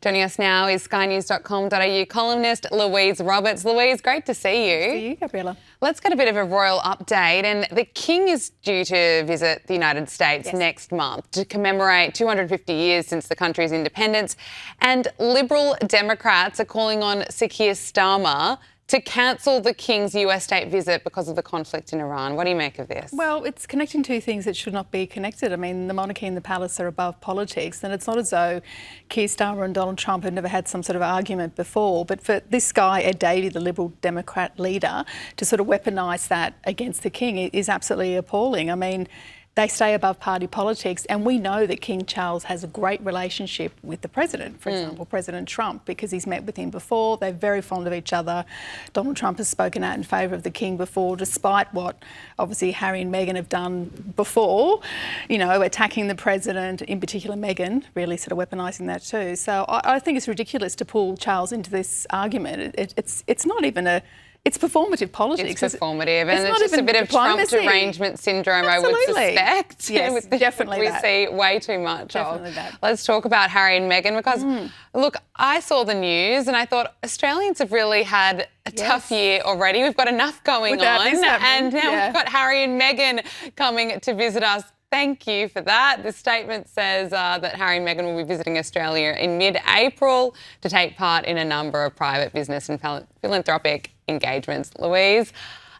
Joining us now is skynews.com.au columnist Louise Roberts. Louise, great to see you. Good to see you, Gabriella. Let's get a bit of a royal update. And the King is due to visit the United States next month to commemorate 250 years since the country's independence. And Liberal Democrats are calling on Sir Keir Starmer to cancel the King's US state visit because of the conflict in Iran. What do you make of this? Well, it's connecting two things that should not be connected. I mean, the monarchy and the palace are above politics, and it's not as though Keir Starmer and Donald Trump have never had some sort of argument before. But for this guy, Ed Davey, the Liberal Democrat leader, to sort of weaponise that against the King is absolutely appalling. I mean, they stay above party politics, and we know that King Charles has a great relationship with the president, for example, President Trump, because he's met with him before. They're very fond of each other. Donald Trump has spoken out in favour of the King before, despite what obviously Harry and Meghan have done before, you know, attacking the president, in particular Meghan, really sort of weaponising that too. So I think it's ridiculous to pull Charles into this argument. It's not even a... It's performative politics. It's performative, and it's just a bit of Trump derangement syndrome, Absolutely. I would suspect. Yes, definitely we see way too much definitely of. That. Let's talk about Harry and Meghan because, look, I saw the news and I thought Australians have really had a tough year already. We've got enough going on, and now we've got Harry and Meghan coming to visit us. Thank you for that. The statement says that Harry and Meghan will be visiting Australia in mid-April to take part in a number of private business and philanthropic engagements. Louise,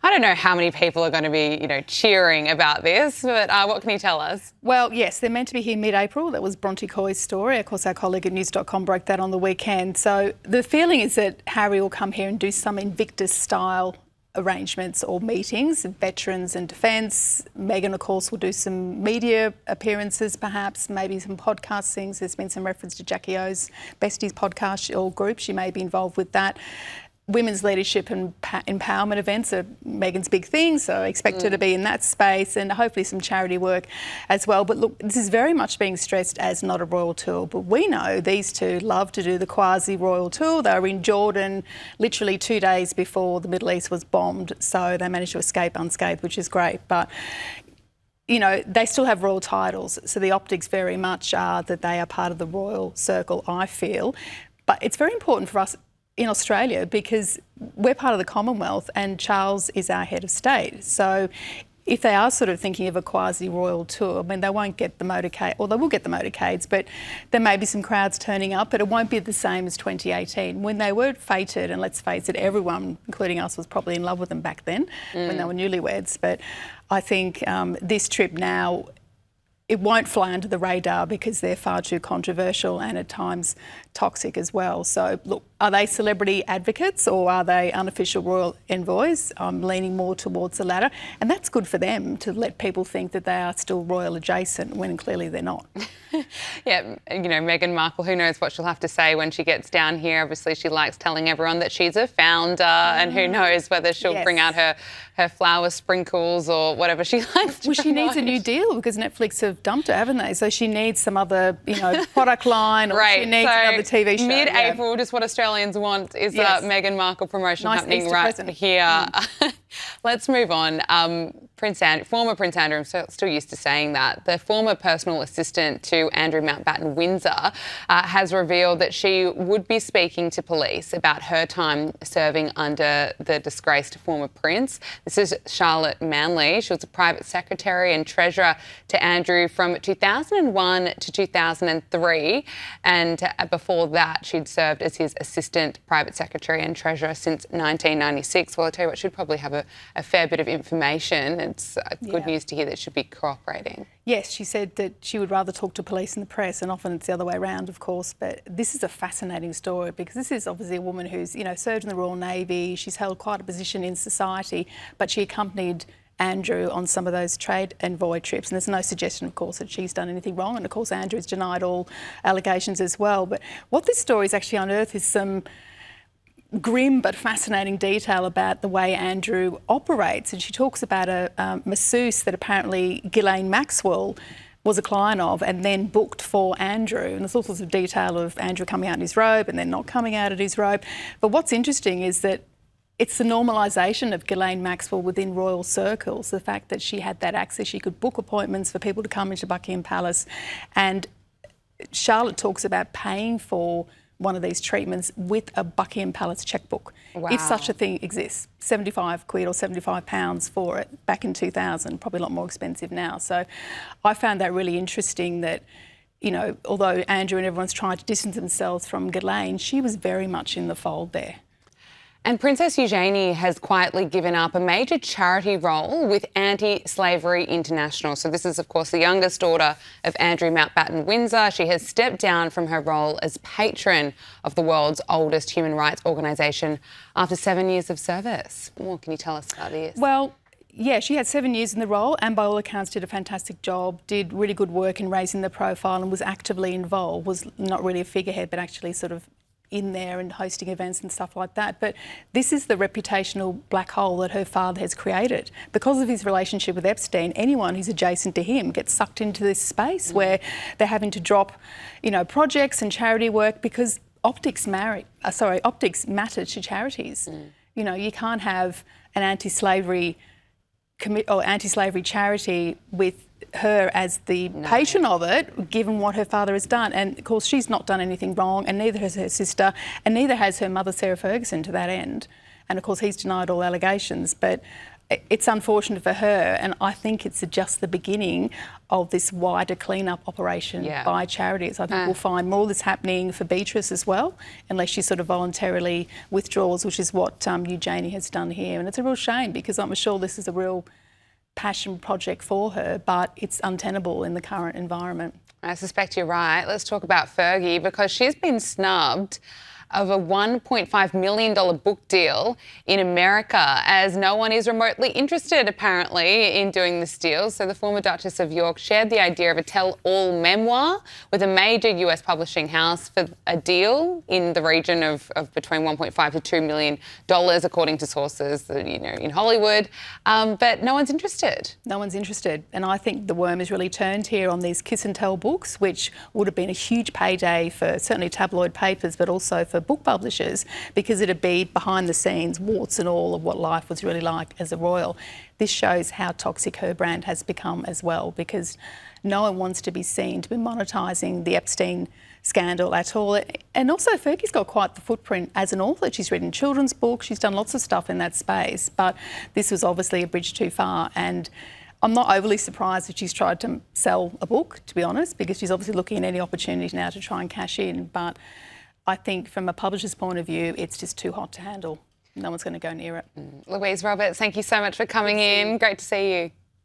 I don't know how many people are going to be, cheering about this, but what can you tell us? Well, yes, they're meant to be here mid-April. That was Bronte Coy's story. Of course, our colleague at news.com broke that on the weekend. So the feeling is that Harry will come here and do some Invictus-style arrangements or meetings, veterans and defence. Meghan, of course, will do some media appearances, perhaps, maybe some podcast things. There's been some reference to Jackie O's Besties podcast or group. She may be involved with that. Women's leadership and empowerment events are Meghan's big thing, so I expect her to be in that space, and hopefully some charity work as well. But look, this is very much being stressed as not a royal tour, but we know these two love to do the quasi-royal tour. They were in Jordan literally 2 days before the Middle East was bombed, so they managed to escape unscathed, which is great. But they still have royal titles, so the optics very much are that they are part of the royal circle, I feel. But it's very important for us in Australia because we're part of the Commonwealth and Charles is our head of state. So if they are sort of thinking of a quasi-royal tour, I mean, they won't get the motorcade, or they will get the motorcades, but there may be some crowds turning up, but it won't be the same as 2018 when they were fated, and let's face it, everyone, including us, was probably in love with them back then when they were newlyweds. But I think this trip now, it won't fly under the radar because they're far too controversial and at times toxic as well. So, look, are they celebrity advocates or are they unofficial royal envoys? I'm leaning more towards the latter. And that's good for them to let people think that they are still royal adjacent when clearly they're not. Yeah, Meghan Markle, who knows what she'll have to say when she gets down here. Obviously, she likes telling everyone that she's a founder and who knows whether she'll bring out her flower sprinkles or whatever she likes to Well, she needs a new deal because Netflix have dumped her, haven't they? So she needs some other, product line or she needs another TV show. Mid-April, just what Australians want is a Meghan Markle promotion happening right here. Let's move on. Former Prince Andrew, I'm still used to saying that, the former personal assistant to Andrew Mountbatten Windsor has revealed that she would be speaking to police about her time serving under the disgraced former prince. This is Charlotte Manley. She was a private secretary and treasurer to Andrew from 2001 to 2003, and before that she'd served as his assistant private secretary and treasurer since 1996. Well, I'll tell you what, she'd probably have a fair bit of information. It's good news to hear that she'll be cooperating. Yes, she said that she would rather talk to police and the press, and often it's the other way around, of course. But this is a fascinating story because this is obviously a woman who's, served in the Royal Navy. She's held quite a position in society, but she accompanied Andrew on some of those trade envoy trips. And there's no suggestion, of course, that she's done anything wrong. And, of course, Andrew's denied all allegations as well. But what this story's actually unearthed is some grim but fascinating detail about the way Andrew operates. And she talks about a masseuse that apparently Ghislaine Maxwell was a client of and then booked for Andrew. And there's all sorts of detail of Andrew coming out in his robe and then not coming out in his robe. But what's interesting is that it's the normalisation of Ghislaine Maxwell within royal circles, the fact that she had that access. She could book appointments for people to come into Buckingham Palace. And Charlotte talks about paying for one of these treatments with a Buckingham Palace chequebook, wow. if such a thing exists. 75 quid or 75 pounds for it back in 2000, probably a lot more expensive now. So I found that really interesting that, you know, although Andrew and everyone's trying to distance themselves from Ghislaine, she was very much in the fold there. And Princess Eugenie has quietly given up a major charity role with Anti-Slavery International. So this is, of course, the youngest daughter of Andrew Mountbatten Windsor. She has stepped down from her role as patron of the world's oldest human rights organisation after 7 years of service. What can you tell us about this? Well, yeah, she had 7 years in the role and by all accounts did a fantastic job, did really good work in raising the profile and was actively involved, was not really a figurehead but actually sort of in there and hosting events and stuff like that. But this is the reputational black hole that her father has created. Because of his relationship with Epstein, anyone who's adjacent to him gets sucked into this space where they're having to drop, you know, projects and charity work because optics matter to charities. You know, you can't have an anti-slavery charity with her as the patron of it, given what her father has done. And of course she's not done anything wrong, and neither has her sister, and neither has her mother Sarah Ferguson to that end. And of course he's denied all allegations, but it's unfortunate for her, and I think it's just the beginning of this wider clean-up operation by charities. I think we'll find more of this happening for Beatrice as well, unless she sort of voluntarily withdraws, which is what Eugenie has done here. And it's a real shame because I'm sure this is a real passion project for her, but it's untenable in the current environment. I suspect you're right. Let's talk about Fergie, because she's been snubbed of a $1.5 million book deal in America, as no one is remotely interested, apparently, in doing this deal. So the former Duchess of York shared the idea of a tell-all memoir with a major US publishing house for a deal in the region of between $1.5 to $2 million, according to sources, you know, in Hollywood. But no one's interested. No one's interested. And I think the worm has really turned here on these kiss and tell books, which would have been a huge payday for certainly tabloid papers, but also for book publishers, because it'd be behind the scenes, warts and all, of what life was really like as a royal. This shows how toxic her brand has become as well, because no one wants to be seen to be monetising the Epstein scandal at all. And also Fergie's got quite the footprint as an author. She's written children's books, she's done lots of stuff in that space, but this was obviously a bridge too far. And I'm not overly surprised that she's tried to sell a book, to be honest, because she's obviously looking at any opportunity now to try and cash in. But I think from a publisher's point of view, it's just too hot to handle. No one's going to go near it. Louise Roberts, thank you so much for coming in. Great to see you.